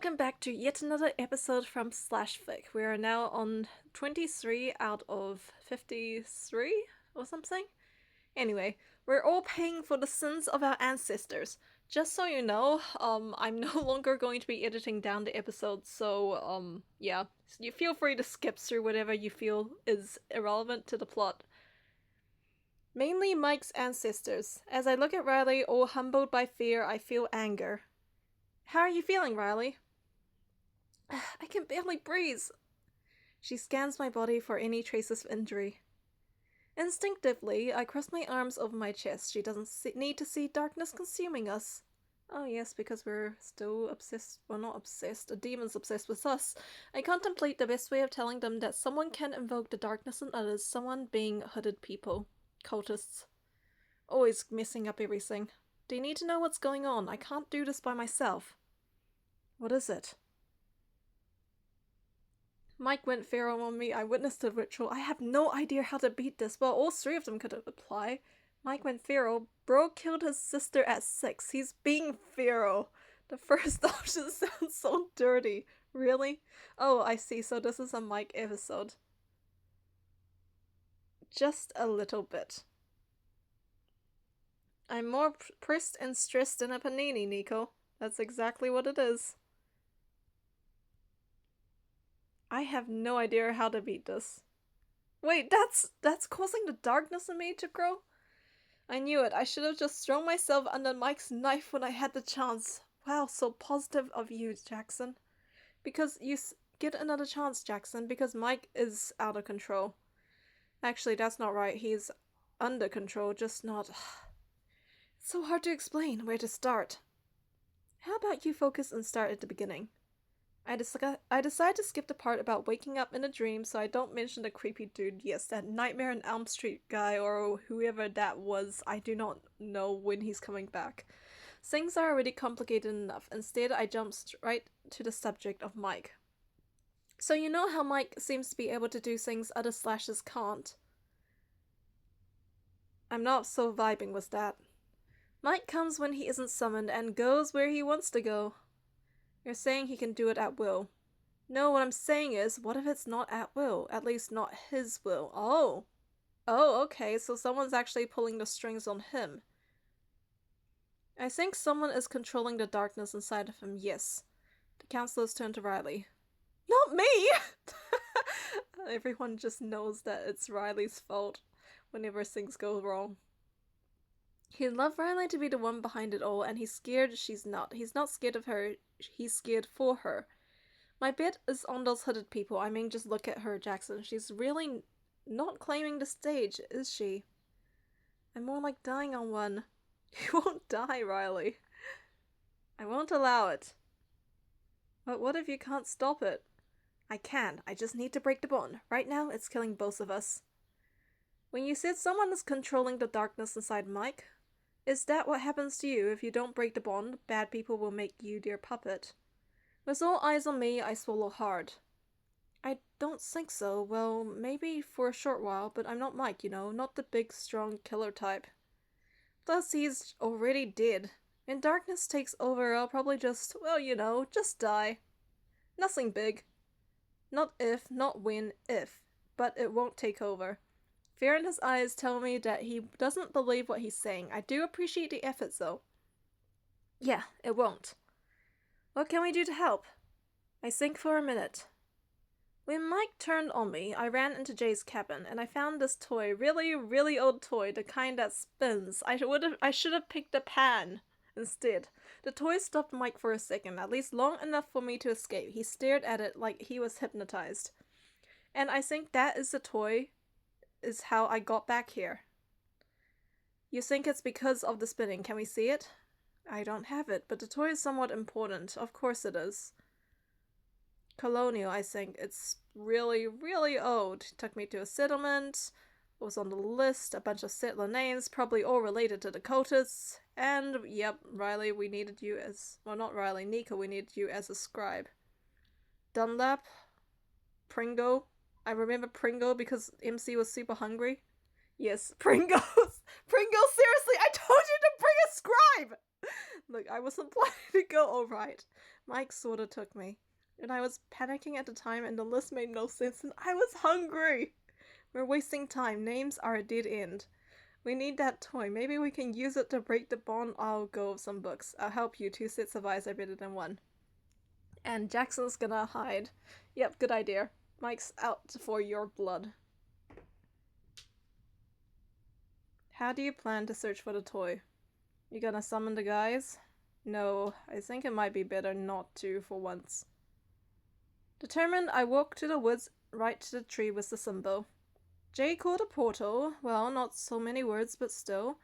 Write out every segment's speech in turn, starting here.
welcome back to yet another episode from SlashFic. We are now on 23 out of 53 or something. Anyway, we're all paying for the sins of our ancestors. Just so you know, I'm no longer going to be editing down the episodes, so, yeah. You feel free to skip through whatever you feel is irrelevant to the plot. Mainly Mike's ancestors. As I look at Riley, all humbled by fear, I feel anger. How are you feeling, Riley? I can barely breathe. She scans my body for any traces of injury. Instinctively, I cross my arms over my chest. She doesn't need to see darkness consuming us. Oh yes, because we're still obsessed. Well, not obsessed. A demon's obsessed with us. I contemplate the best way of telling them that someone can invoke the darkness in others, someone being hooded people. Cultists. Always messing up everything. They need to know what's going on. I can't do this by myself. What is it? Mike went feral on me. I witnessed the ritual. I have no idea how to beat this. Well, all three of them could apply. Mike went feral. Bro killed his sister at 6. He's being feral. The first option sounds so dirty. Really? Oh, I see. So this is a Mike episode. Just a little bit. I'm more pressed and stressed than a panini, Nico. That's exactly what it is. I have no idea how to beat this. Wait, that's causing the darkness in me to grow? I knew it. I should have just thrown myself under Mike's knife when I had the chance. Wow, so positive of you, Jackson. Because you get another chance, Jackson, because Mike is out of control. Actually, that's not right. He's under control, just not... It's so hard to explain where to start. How about you focus and start at the beginning? I decide to skip the part about waking up in a dream so I don't mention the creepy dude. Yes, that Nightmare on Elm Street guy or whoever that was. I do not know when he's coming back. Things are already complicated enough. Instead, I jump right to the subject of Mike. So you know how Mike seems to be able to do things other slashers can't? I'm not so vibing with that. Mike comes when he isn't summoned and goes where he wants to go. You're saying he can do it at will. No, what I'm saying is, what if it's not at will? At least not his will. Oh. Oh, okay, so someone's actually pulling the strings on him. I think someone is controlling the darkness inside of him, yes. The counselors turn to Riley. Not me! Everyone just knows that it's Riley's fault whenever things go wrong. He'd love Riley to be the one behind it all, and he's scared she's not. He's not scared of her, he's scared for her. My bet is on those hooded people. I mean, just look at her, Jackson. She's really not claiming the stage, is she? I'm more like dying on one. You won't die, Riley. I won't allow it. But what if you can't stop it? I can. I just need to break the bond. Right now, it's killing both of us. When you said someone is controlling the darkness inside Mike, is that what happens to you if you don't break the bond? Bad people will make you their puppet. With all eyes on me, I swallow hard. I don't think so. Well, maybe for a short while, but I'm not Mike, you know, not the big, strong killer type. Plus, he's already dead. When darkness takes over, I'll probably just, well, you know, just die. Nothing big. Not if, not when, if. But it won't take over. Fear in his eyes tell me that he doesn't believe what he's saying. I do appreciate the efforts, though. Yeah, it won't. What can we do to help? I think for a minute. When Mike turned on me, I ran into Jay's cabin, and I found this toy. Really, really old toy, the kind that spins. I should have picked the pan instead. The toy stopped Mike for a second, at least long enough for me to escape. He stared at it like he was hypnotized. And I think that is the toy, is how I got back here. You think it's because of the spinning. Can we see it? I don't have it, but the toy is somewhat important. Of course it is. Colonial, I think. It's really, really old. Took me to a settlement. It was on the list. A bunch of settler names, probably all related to the cultists. And, yep, Riley, we needed you as... Well, not Riley, Nico, we needed you as a scribe. Dunlap. Pringle. I remember Pringle because MC was super hungry. Yes, Pringles! Pringles, seriously, I told you to bring a scribe! Look, I wasn't planning to go alright. Mike sorta took me. And I was panicking at the time and the list made no sense and I was hungry. We're wasting time. Names are a dead end. We need that toy. Maybe we can use it to break the bond. I'll go with some books. I'll help you. 2 sets of eyes are better than 1. And Jackson's gonna hide. Yep, good idea. Mike's out for your blood. How do you plan to search for the toy? You gonna summon the guys? No, I think it might be better not to for once. Determined, I walked to the woods right to the tree with the symbol. Jay called a portal. Well, not so many words, but still.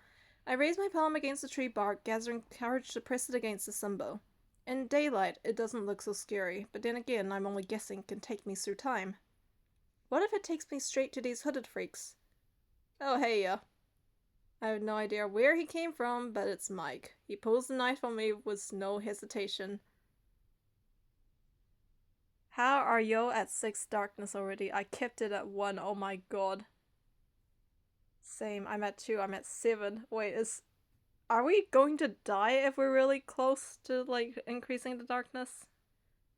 I raised my palm against the tree bark, gathering courage to press it against the symbol. In daylight, it doesn't look so scary, but then again, I'm only guessing it can take me through time. What if it takes me straight to these hooded freaks? Oh, hey, I have no idea where he came from, but it's Mike. He pulls the knife on me with no hesitation. How are you at 6 darkness already? I kept it at 1, oh my god. Same, I'm at 2, I'm at 7. Wait, are we going to die if we're really close to, like, increasing the darkness?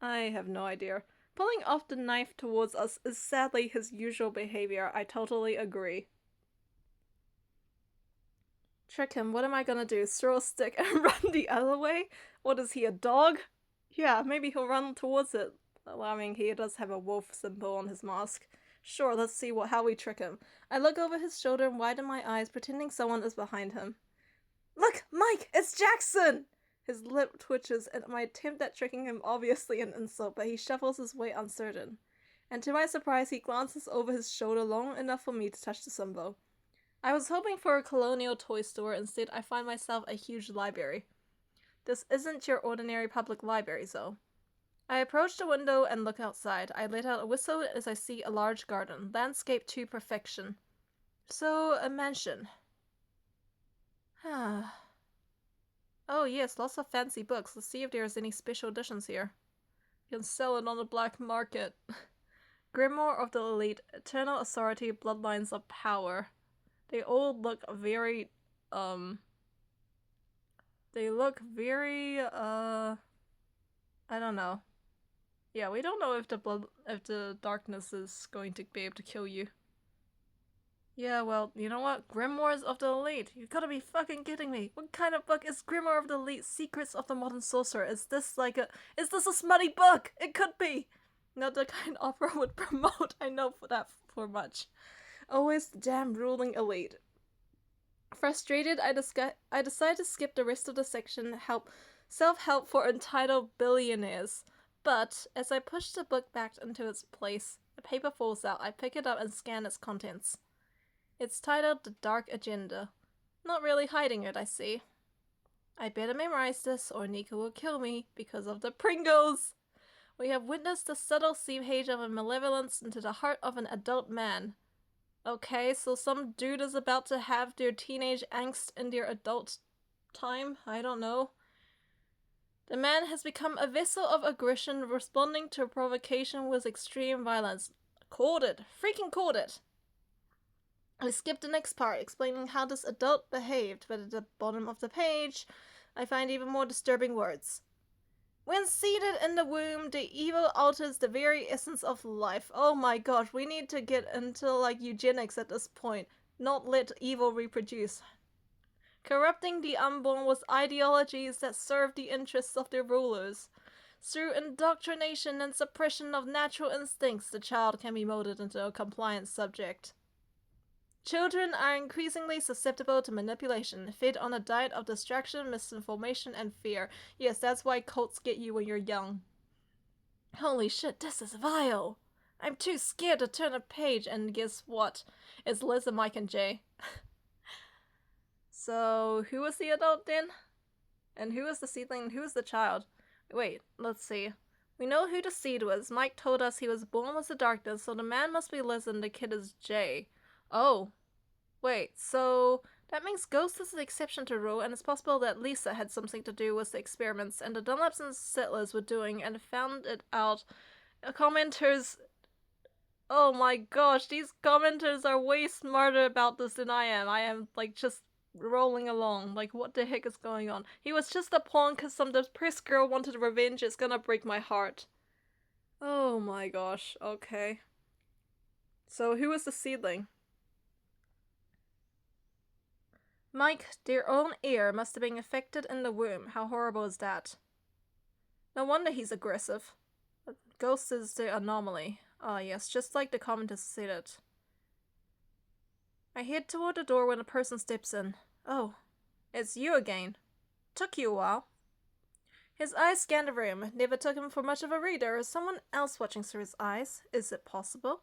I have no idea. Pulling off the knife towards us is sadly his usual behavior. I totally agree. Trick him, what am I gonna do? Throw a stick and run the other way? What is he, a dog? Yeah, maybe he'll run towards it. Allowing he does have a wolf symbol on his mask. Sure, let's see how we trick him. I look over his shoulder and widen my eyes, pretending someone is behind him. Look, Mike, it's Jackson! His lip twitches at my attempt at tricking him, obviously an insult, but he shuffles his way uncertain. And to my surprise, he glances over his shoulder long enough for me to touch the symbol. I was hoping for a colonial toy store, instead I find myself a huge library. This isn't your ordinary public library, though. I approach the window and look outside. I let out a whistle as I see a large garden, landscaped to perfection. So, a mansion. Oh yes, lots of fancy books. Let's see if there's any special editions here. You can sell it on the black market. Grimoire of the Elite, Eternal Authority, Bloodlines of Power. They all look very, they look very, I don't know. Yeah, we don't know if the darkness is going to be able to kill you. Yeah, well, you know what? Grimoires of the Elite. You gotta be fucking kidding me. What kind of book is Grimoire of the Elite? Secrets of the Modern Sorcerer. Is this a smutty book? It could be. Not the kind opera would promote. I know for much. Always the damn ruling elite. Frustrated, I decide to skip the rest of the section, self-help for entitled billionaires. But, as I push the book back into its place, a paper falls out. I pick it up and scan its contents. It's titled The Dark Agenda. Not really hiding it, I see. I better memorize this or Nika will kill me because of the Pringles! We have witnessed the subtle seepage of a malevolence into the heart of an adult man. Okay, so some dude is about to have their teenage angst in their adult time? I don't know. The man has become a vessel of aggression, responding to provocation with extreme violence. Called it. Freaking called it. I skipped the next part, explaining how this adult behaved, but at the bottom of the page, I find even more disturbing words. When seated in the womb, the evil alters the very essence of life. Oh my gosh, we need to get into, like, eugenics at this point. Not let evil reproduce. Corrupting the unborn with ideologies that serve the interests of their rulers. Through indoctrination and suppression of natural instincts, the child can be molded into a compliant subject. Children are increasingly susceptible to manipulation, fed on a diet of distraction, misinformation, and fear. Yes, that's why cults get you when you're young. Holy shit, this is vile! I'm too scared to turn a page, and guess what? It's Liz and Mike and Jay. So, who was the adult then? And who was the seedling? Who was the child? Wait, let's see. We know who the seed was. Mike told us he was born with the darkness, so the man must be Liz and the kid is Jay. Oh. Wait, so that means Ghost is the exception to rule, and it's possible that Lisa had something to do with the experiments and the Dunlaps and settlers were doing and found it out. Commenters... Oh my gosh, these commenters are way smarter about this than I am. I am, like, just rolling along. Like, what the heck is going on? He was just a pawn because some depressed girl wanted revenge. It's gonna break my heart. Oh my gosh, okay. So, who was the seedling? Mike, their own heir, must have been affected in the womb. How horrible is that? No wonder he's aggressive. A ghost is the anomaly. Ah, yes, just like the commenter said it. I head toward the door when a person steps in. Oh, it's you again. Took you a while. His eyes scan the room. Never took him for much of a reader. Is someone else watching through his eyes? Is it possible?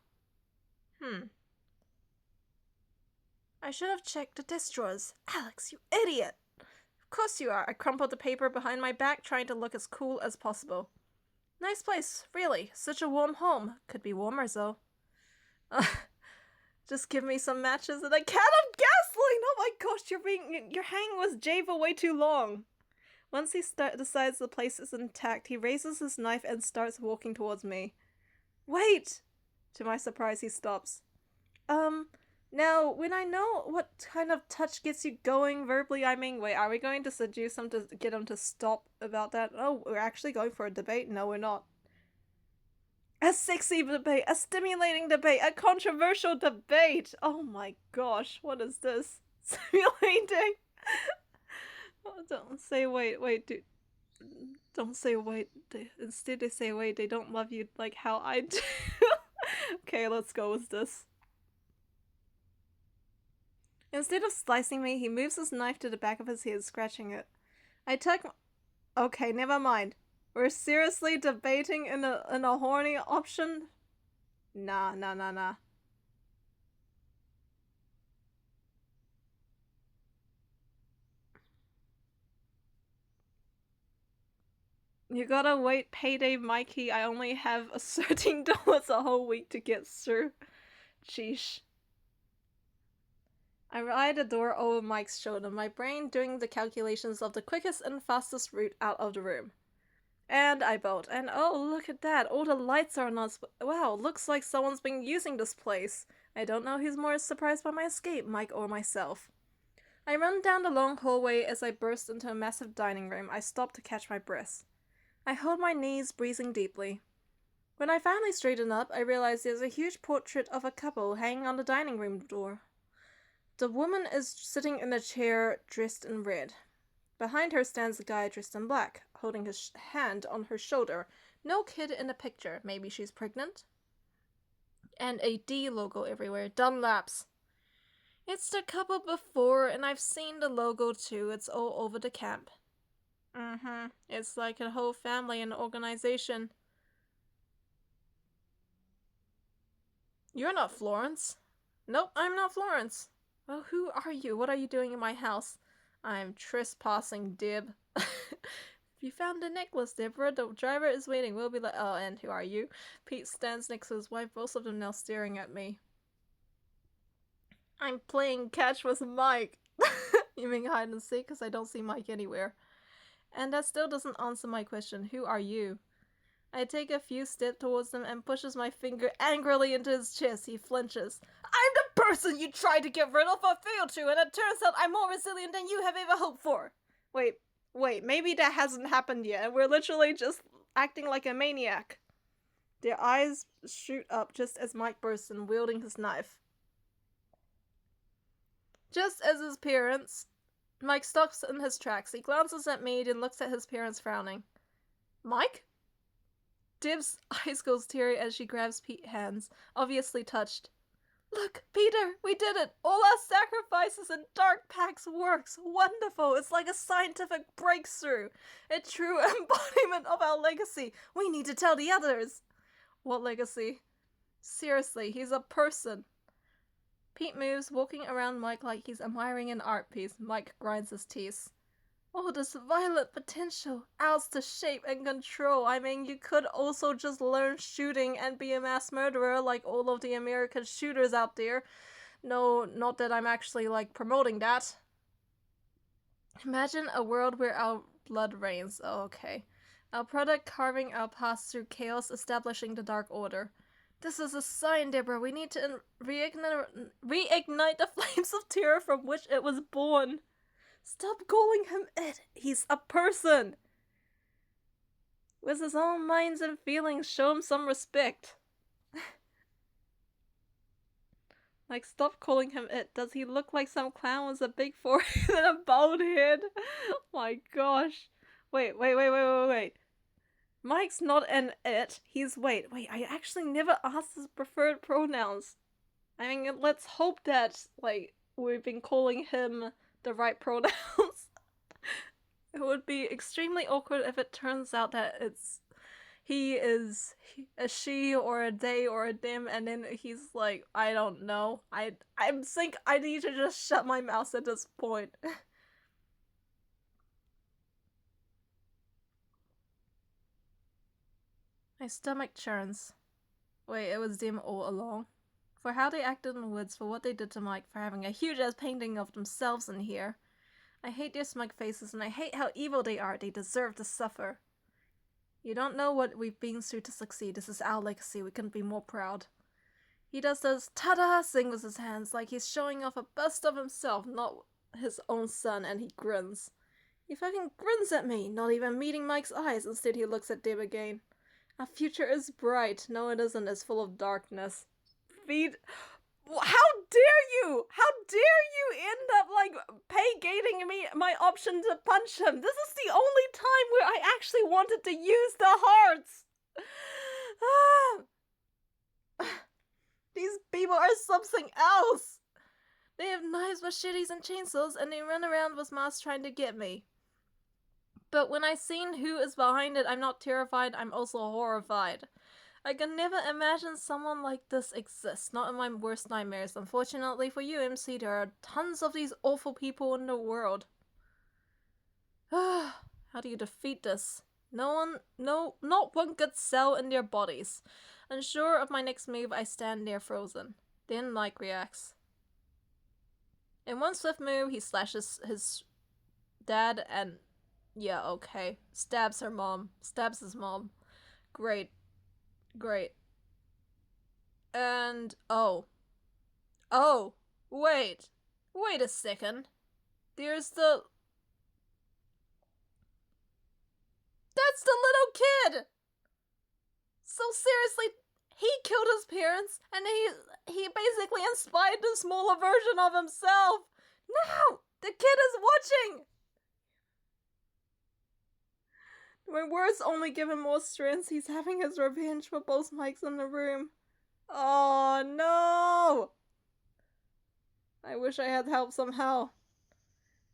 I should have checked the desk drawers. Alex, you idiot! Of course you are. I crumpled the paper behind my back, trying to look as cool as possible. Nice place, really. Such a warm home. Could be warmer, though. Just give me some matches and a can of gasoline! Oh my gosh, your hang was Jay for way too long. Once he decides the place is intact, he raises his knife and starts walking towards me. Wait! To my surprise, he stops. Now, when I know what kind of touch gets you going verbally, I mean, wait, are we going to seduce him to get him to stop about that? Oh, we're actually going for a debate? No, we're not. A sexy debate, a stimulating debate, a controversial debate! Oh my gosh, what is this? Stimulating? Oh, don't say wait, dude. Don't say wait. Instead they say wait, they don't love you like how I do. Okay, let's go with this. Instead of slicing me, he moves his knife to the back of his head, scratching it. I tuck... Okay, never mind. We're seriously debating in a horny option? Nah. You gotta wait payday, Mikey. I only have $13 a whole week to get through. Sheesh. I ride the door over Mike's shoulder, my brain doing the calculations of the quickest and fastest route out of the room. And I bolt, and oh, look at that, all the lights are on us. Wow, looks like someone's been using this place. I don't know who's more surprised by my escape, Mike or myself. I run down the long hallway as I burst into a massive dining room. I stop to catch my breath. I hold my knees, breathing deeply. When I finally straighten up, I realize there's a huge portrait of a couple hanging on the dining room door. The woman is sitting in a chair, dressed in red. Behind her stands a guy dressed in black, holding his hand on her shoulder. No kid in the picture. Maybe she's pregnant? And a D logo everywhere. Dunlaps. It's the couple before, and I've seen the logo too. It's all over the camp. It's like a whole family and organization. You're not Florence. Nope, I'm not Florence. Well, who are you? What are you doing in my house? I'm trespassing, Dib. You found the necklace, Deborah. The driver is waiting. We'll be like, oh, and who are you? Pete stands next to his wife, both of them now staring at me. I'm playing catch with Mike. You mean hide and seek? Because I don't see Mike anywhere. And that still doesn't answer my question. Who are you? I take a few steps towards him and pushes my finger angrily into his chest. He flinches. I'm the person you tried to get rid of or failed to, and it turns out I'm more resilient than you have ever hoped for. Wait, maybe that hasn't happened yet, and we're literally just acting like a maniac. Their eyes shoot up just as Mike bursts in, wielding his knife. Just as his parents, Mike stops in his tracks. He glances at me, then looks at his parents, frowning. Mike? Dib's eyes go teary as she grabs Pete's hands, obviously touched. Look, Peter, we did it! All our sacrifices and dark pacts works! Wonderful! It's like a scientific breakthrough! A true embodiment of our legacy! We need to tell the others! What legacy? Seriously, he's a person. Pete moves, walking around Mike like he's admiring an art piece. Mike grinds his teeth. Oh, this violent potential, ours to shape and control. I mean, you could also just learn shooting and be a mass murderer like all of the American shooters out there. No, not that I'm actually, like, promoting that. Imagine a world where our blood reigns. Oh, okay. Our product carving our path through chaos, establishing the Dark Order. This is a sign, Deborah. We need to reignite the flames of terror from which it was born. Stop calling him it. He's a person. With his own minds and feelings, show him some respect. Like, stop calling him it. Does he look like some clown with a big forehead and a bald head? My gosh. Wait. Mike's not an it. He's wait, I actually never asked his preferred pronouns. I mean, let's hope that, like, we've been calling him the right pronouns. It would be extremely awkward if it turns out that he is a she or a they or a them, and then he's like, I don't know. I think I need to just shut my mouth at this point. My stomach churns. Wait, it was them all along? For how they acted in the woods, for what they did to Mike, for having a huge-ass painting of themselves in here. I hate their smug faces, and I hate how evil they are. They deserve to suffer. You don't know what we've been through to succeed. This is our legacy. We couldn't be more proud. He does this ta-da thing with his hands, like he's showing off a bust of himself, not his own son, and he grins. He fucking grins at me, not even meeting Mike's eyes. Instead, he looks at Deb again. Our future is bright. No, it isn't. It's full of darkness. Feed... How dare you! How dare you end up, like, pay-gating me my option to punch him? This is the only time where I actually wanted to use the hearts! These people are something else! They have knives, machetes, and chainsaws, and they run around with masks trying to get me. But when I seen who is behind it, I'm not terrified, I'm also horrified. I can never imagine someone like this exists, not in my worst nightmares. Unfortunately for you, MC, there are tons of these awful people in the world. How do you defeat this? Not one good cell in their bodies. Unsure of my next move, I stand there frozen. Then Mike reacts. In one swift move, he slashes his dad and... yeah, okay. Stabs her mom. Stabs his mom. Great. And, oh, wait a second. That's the little kid! So seriously, he killed his parents, and he basically inspired the smaller version of himself. No! The kid is watching! My words only give him more strength. He's having his revenge for both mics in the room. Oh no! I wish I had help somehow.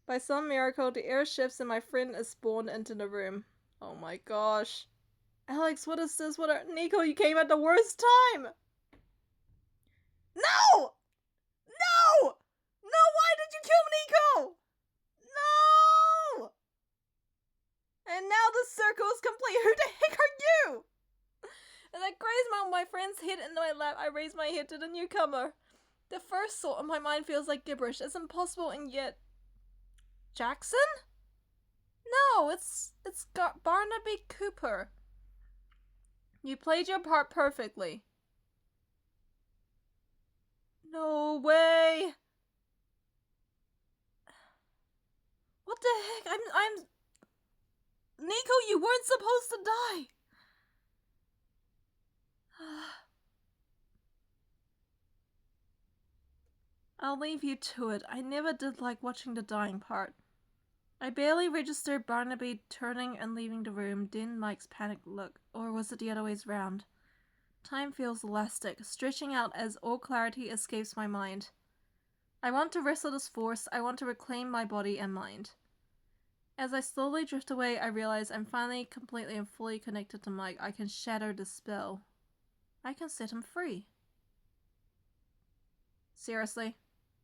By some miracle, the air shifts and my friend is spawned into the room. Oh my gosh. Alex, what is this? Nico, you came at the worst time! No! No! No, why did you kill Nico? No! And now the circle is complete. Who the heck are you? As I graze my friend's head into my lap, I raise my head to the newcomer. The first thought in my mind feels like gibberish. It's impossible, and yet... Jackson? No, it's Barnaby Cooper. You played your part perfectly. No way! What the heck? I'm... Nico, you weren't supposed to die! I'll leave you to it. I never did like watching the dying part. I barely registered Barnaby turning and leaving the room, then Mike's panicked look. Or was it the other way round? Time feels elastic, stretching out as all clarity escapes my mind. I want to wrestle this force. I want to reclaim my body and mind. As I slowly drift away, I realize I'm finally completely and fully connected to Mike. I can shatter the spell. I can set him free. Seriously?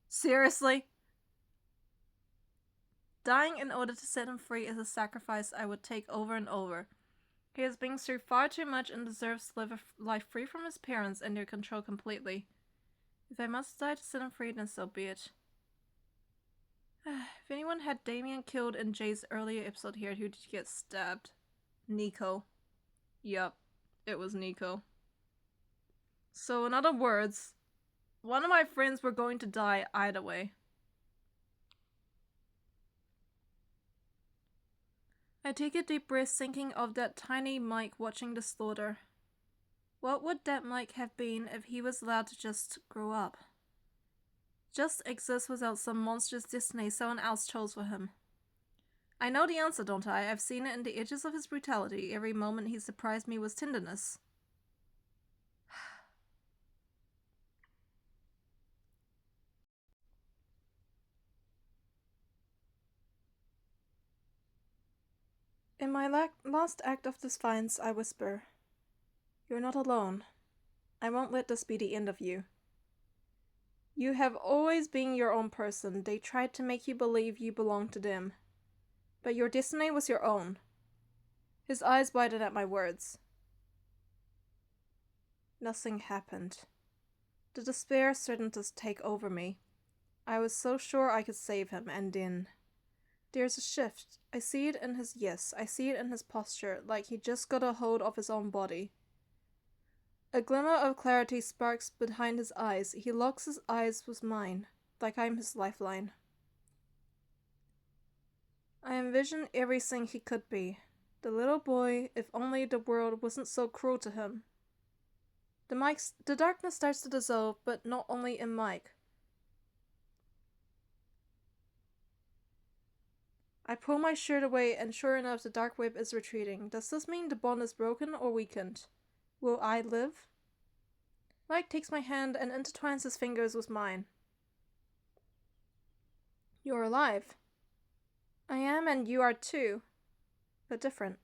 Seriously? Dying in order to set him free is a sacrifice I would take over and over. He has been through far too much and deserves to live a life free from his parents and their control completely. If I must die to set him free, then so be it. If anyone had Damien killed in Jay's earlier episode here, who did he get stabbed? Nico. Yup, it was Nico. So in other words, one of my friends were going to die either way. I take a deep breath thinking of that tiny Mike watching the slaughter. What would that Mike have been if he was allowed to just grow up? Just exist without some monstrous destiny someone else chose for him. I know the answer, don't I? I've seen it in the edges of his brutality. Every moment he surprised me with tenderness. In my last act of defiance, I whisper, "You're not alone. I won't let this be the end of you. You have always been your own person. They tried to make you believe you belonged to them. But your destiny was your own." His eyes widened at my words. Nothing happened. The despair threatened to take over me. I was so sure I could save him, and then... There's a shift. I see it in his yes. I see it in his posture, like he just got a hold of his own body. A glimmer of clarity sparks behind his eyes. He locks his eyes with mine, like I'm his lifeline. I envision everything he could be. The little boy, if only the world wasn't so cruel to him. The darkness starts to dissolve, but not only in Mike. I pull my shirt away, and sure enough, the dark web is retreating. Does this mean the bond is broken or weakened? Will I live? Mike takes my hand and intertwines his fingers with mine. You're alive. I am, and you are too. But different.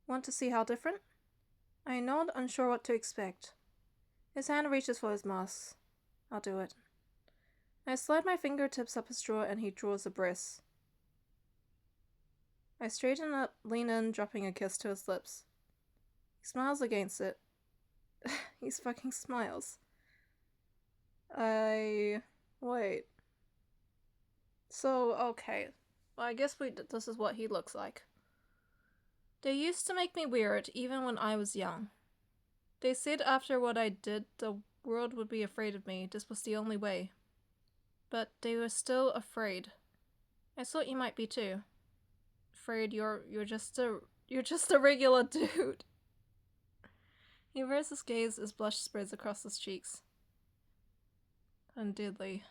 Want to see how different? I nod, unsure what to expect. His hand reaches for his mask. I'll do it. I slide my fingertips up his drawer, and he draws a breath. I straighten up, lean in, dropping a kiss to his lips. He smiles against it. He fucking smiles. Wait. So, okay. Well, I guess this is what he looks like. They used to make me weird, even when I was young. They said after what I did, the world would be afraid of me. This was the only way. But they were still afraid. I thought you might be too. Afraid you're just a regular dude. He averts his gaze as blush spreads across his cheeks. Undeadly.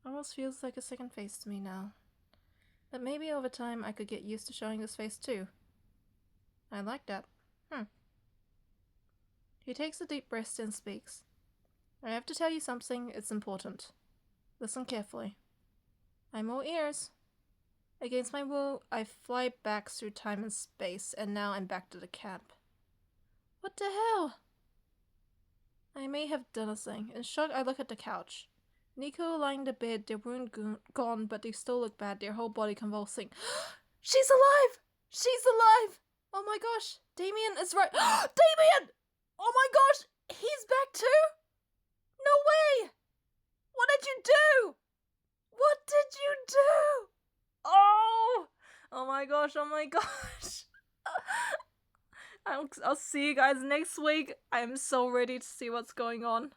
Almost feels like a second face to me now. But maybe over time I could get used to showing this face too. I like that. He takes a deep breath and speaks. I have to tell you something, it's important. Listen carefully. I'm all ears. Against my will, I fly back through time and space, and now I'm back to the camp. What the hell? I may have done a thing. In shock, I look at the couch. Nico lying in the bed, their wound gone, but they still look bad, their whole body convulsing. She's alive! She's alive! Oh my gosh, Damien is right. Damien! Oh my gosh, he's back too? No way! What did you do? What did you do? Oh! Oh my gosh, oh my gosh. I'll see you guys next week. I'm so ready to see what's going on.